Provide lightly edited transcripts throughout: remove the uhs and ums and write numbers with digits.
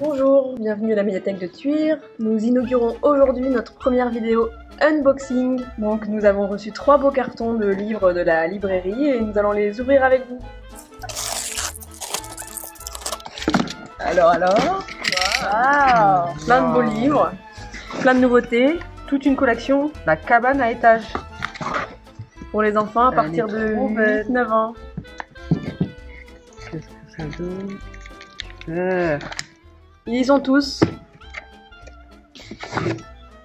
Bonjour, bienvenue à la médiathèque de Thuir. Nous inaugurons aujourd'hui notre première vidéo unboxing. Donc nous avons reçu 3 beaux cartons de livres de la librairie et nous allons les ouvrir avec vous. Alors, wow. Plein de beaux livres, plein de nouveautés, toute une collection, la cabane à étages. Pour les enfants à partir de 8-9 ans. Qu'est-ce que ça donne? Ils y sont tous.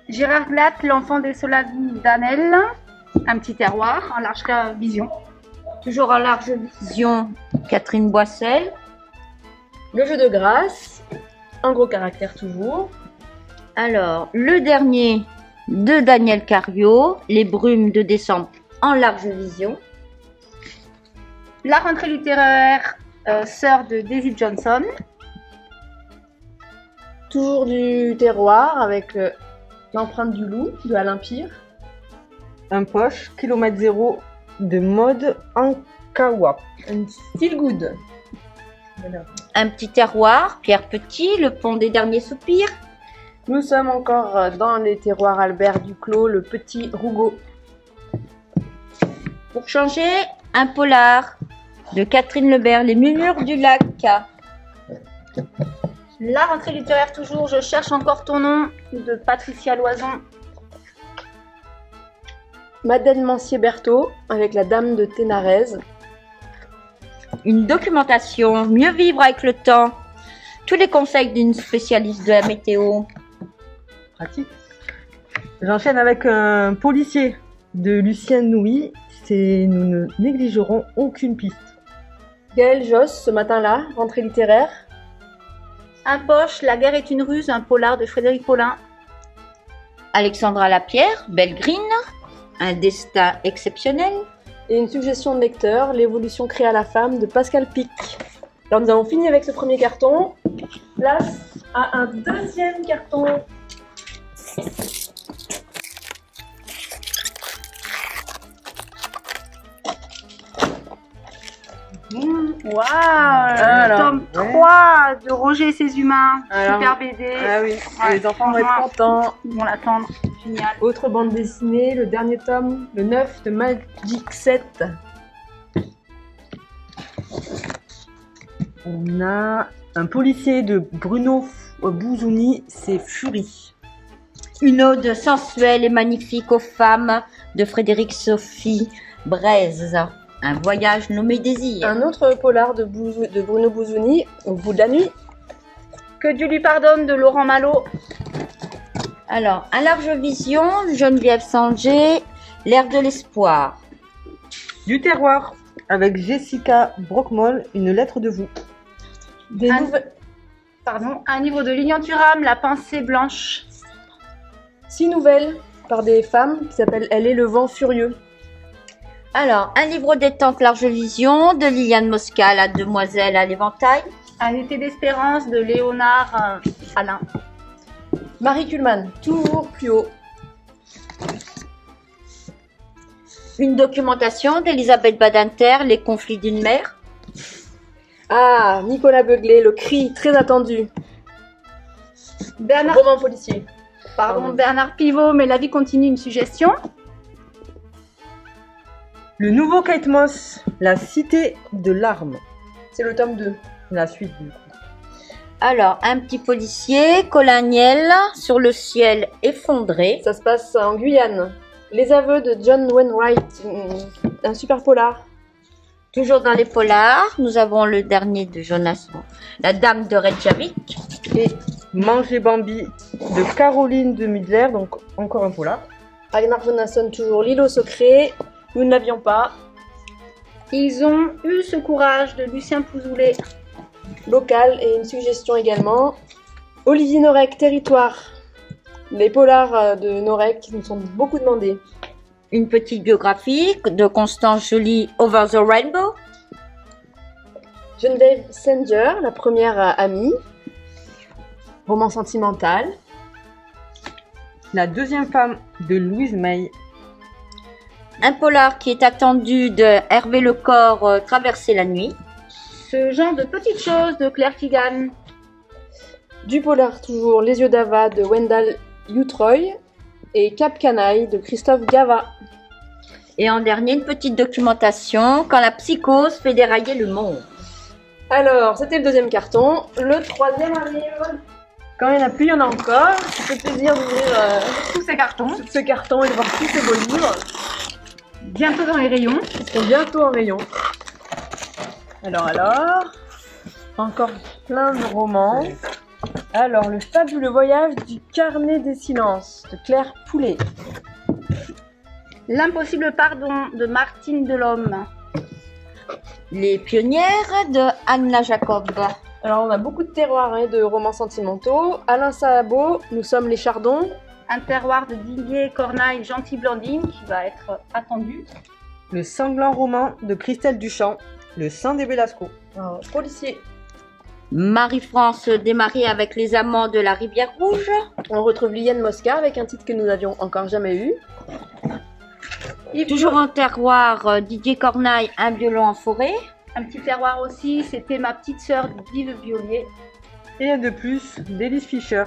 Gérard Glatt, l'enfant des soldats d'Anel, un petit terroir en large vision. Toujours en large vision, Catherine Boissel. Le jeu de grâce, un gros caractère toujours. Alors, le dernier de Daniel Cario, Les brumes de décembre en large vision. La rentrée littéraire, sœur de Daisy Johnson. Toujours du terroir avec l'empreinte du loup de Alain Pire. Un poche, kilomètre zéro de mode Ankawa. Un feel good. Voilà. Un petit terroir, Pierre Petit, Le pont des derniers soupirs. Nous sommes encore dans les terroirs Albert Duclos, Le petit Rougot. Pour changer, un polar de Catherine Lebert, Les murmures du lac. La rentrée littéraire toujours, Je cherche encore ton nom, de Patricia Loison. Madeleine Mancier-Berthaud avec La dame de Ténarèse. Une documentation, Mieux vivre avec le temps. Tous les conseils d'une spécialiste de la météo. Pratique. J'enchaîne avec un policier de Lucien Nouy. Nous ne négligerons aucune piste. Gaël Josse, ce matin-là, rentrée littéraire. Un poche, La guerre est une ruse, un polar de Frédéric Paulin. Alexandra Lapierre, Belgrine. Un destin exceptionnel. Et une suggestion de lecteur, L'évolution créée à la femme de Pascal Pic. Alors nous avons fini avec ce premier carton. Place à un deuxième carton. Waouh, tome 3 de Roger et ses humains. Alors, super BD. Ah oui, les enfants vont être contents. Ils vont l'attendre, génial. Autre bande dessinée, le dernier tome, le 9 de Magic 7. On a un policier de Bruno Bouzouni, c'est Fury. Une ode sensuelle et magnifique aux femmes de Frédéric Sophie Braise. Un voyage nommé Désir. Un autre polar de Bruno Bouzouni, Au bout de la nuit. Que Dieu lui pardonne de Laurent Malo. Alors, un large vision, Geneviève Sanger, L'ère de l'espoir. Du terroir avec Jessica Brockmole, Une lettre de vous. Un livre de Lilian Thuram, La pensée blanche. 6 nouvelles par des femmes qui s'appellent Elle est le vent furieux. Alors, un livre détente large vision de Liliane Mosca, La demoiselle à l'éventail. Un été d'espérance de Léonard Alain. Marie Kuhlmann, toujours plus haut. Une documentation d'Elisabeth Badinter, Les conflits d'une mère. Ah, Nicolas Beuglé, Le cri, très attendu. Bernard, Roman policier. Bernard Pivot, Mais la vie continue, une suggestion. Le nouveau Kate Moss, La cité de larmes. C'est le tome 2. La suite du coup. Alors, un petit policier, Colin Niel, Sur le ciel effondré. Ça se passe en Guyane. Les aveux de John Wainwright, un super polar. Toujours dans les polars, nous avons le dernier de Jonas, La dame de Reykjavik. Et Manger Bambi de Caroline de Mudler, donc encore un polar. Ragnar Jonasson, toujours L'îlot secret. Nous ne l'avions pas. Ils ont eu ce courage de Lucien Pouzoulet. Local et une suggestion également. Olivier Norek, Territoire. Les polars de Norek nous sont beaucoup demandés. Une petite biographie de Constance Joly, Over the Rainbow. Geneviève Sanger, La première amie. Roman sentimental. La deuxième femme de Louise May. Un polar qui est attendu de Hervé Lecor, Traverser la nuit. Ce genre de petites choses de Claire Keegan. Du polar toujours, Les yeux d'Ava de Wendell Utroy et Cap Canaille de Christophe Gava. Et en dernier, une petite documentation, Quand la psychose fait dérailler le monde. Alors, c'était le deuxième carton. Le troisième arrive. Quand il n'y en a plus, il y en a encore. Ça fait plaisir d'ouvrir Tous ces cartons. ce carton et de voir tous ces beaux livres. Bientôt dans les rayons. Ils seront bientôt en rayon. Alors, encore plein de romans. Alors, le fabuleux voyage du carnet des silences de Claire Poulet. L'impossible pardon de Martine Delhomme. Les pionnières de Anna Jacob. Alors, on a beaucoup de terroirs et de romans sentimentaux. Alain Sahabo, Nous sommes les Chardons. Un terroir de Didier Cornaille, Gentil Blandine, qui va être attendu. Le sanglant roman de Christelle Duchamp. Le sang des Belasco. Alors, policier. Marie-France démarrée avec les amants de la Rivière Rouge. On retrouve Liliane Mosca avec un titre que nous n'avions encore jamais eu. Toujours en terroir, Didier Cornaille, Un violon en forêt. Un petit terroir aussi, c'était Ma petite sœur d'Yves Violier. Et de plus, d'Elise Fischer.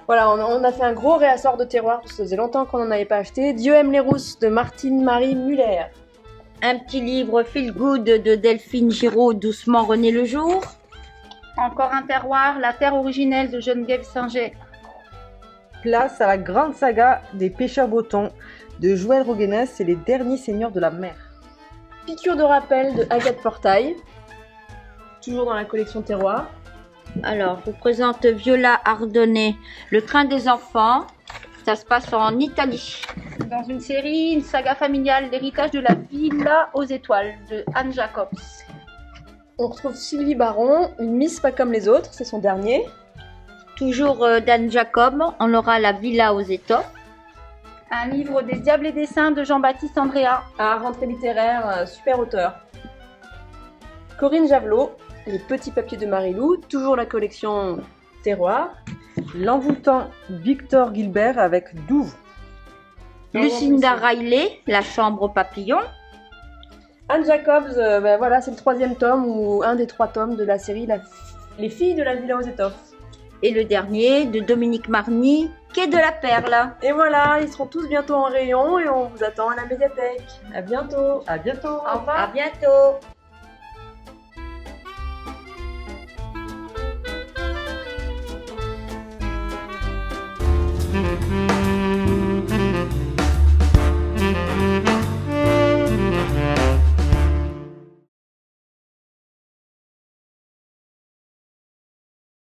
Voilà, on a fait un gros réassort de terroir parce que ça faisait longtemps qu'on n'en avait pas acheté. Dieu aime les rousses de Martine-Marie Muller. Un petit livre Feel Good de Delphine Giraud, Doucement renaît le jour. Encore un terroir, La terre originelle de Geneviève Singer. Place à la grande saga des pêcheurs bretons de Joël Roguenès et les derniers seigneurs de la mer. Piqûre de rappel de Agathe Portail. Toujours dans la collection terroir. Alors, je vous présente Viola Ardonnay, Le train des enfants. Ça se passe en Italie. Dans une série, une saga familiale, L'héritage de la villa aux étoiles de Anne Jacobs. On retrouve Sylvie Baron, Une Miss pas comme les autres, c'est son dernier. Toujours d'Anne Jacob, on aura La villa aux étoffes. Un livre des Diables et des Saints de Jean-Baptiste Andréa. À rentrée littéraire, super auteur. Corinne Javelot, Les petits papiers de Marilou, toujours la collection terroir. L'envoûtant Victor Gilbert avec Douve. Lucinda Riley, La chambre papillon. Anne Jacobs, voilà, c'est le troisième tome ou un des 3 tomes de la série Les filles de la villa aux étoffes. Et le dernier de Dominique Marny, Quai de la Perle. Et voilà, ils seront tous bientôt en rayon et on vous attend à la médiathèque. À bientôt. À bientôt. Au revoir. À bientôt.